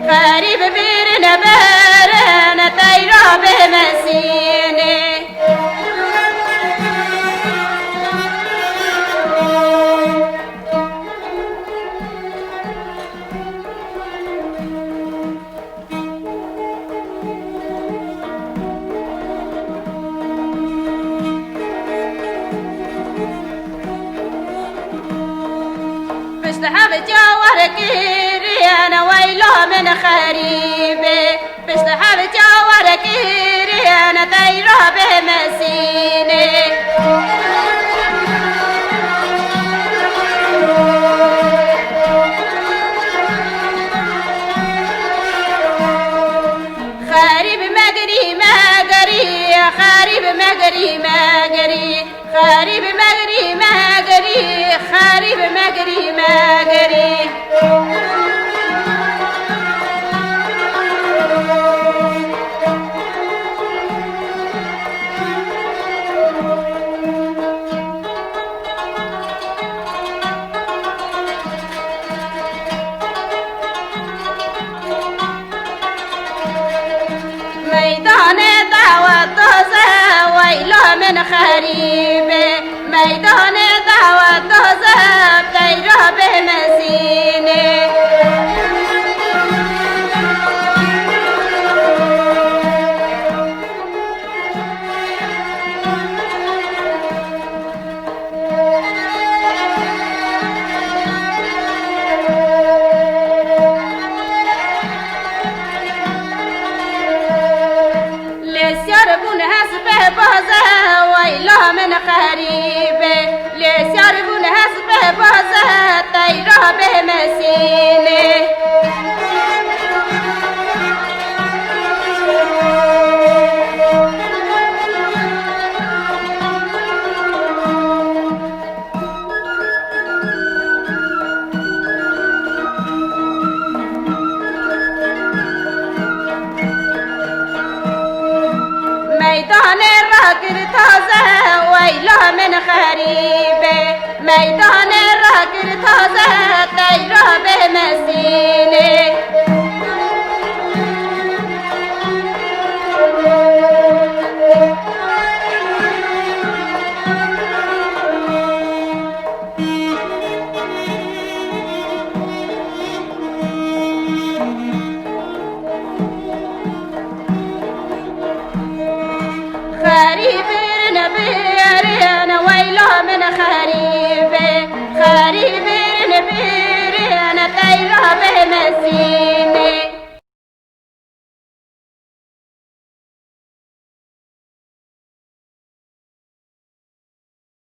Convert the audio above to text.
خريب بيرنا بارنا تيرا بمسيني بستحب جوارك أنا ويله من خريبي بستحب جوارك أنا تيرا بمسيني خريب مجري مجري خريب مجري مجري خريب مجري مجري خريب مجري مجري ميدان دعوة ويله من خريبه ميدان دعوة تيرا بمسيني يربون حسبه بازه ويله من خريبه ليس يربون حسبه بازه تيرا بمسيني ميدان الراكر تازه ويله من خريبه ميدان الراكر تازه تيرا بمسيني خريب نبيرنا ويله من خريبه خريب نبيرنا تيرا بمسيني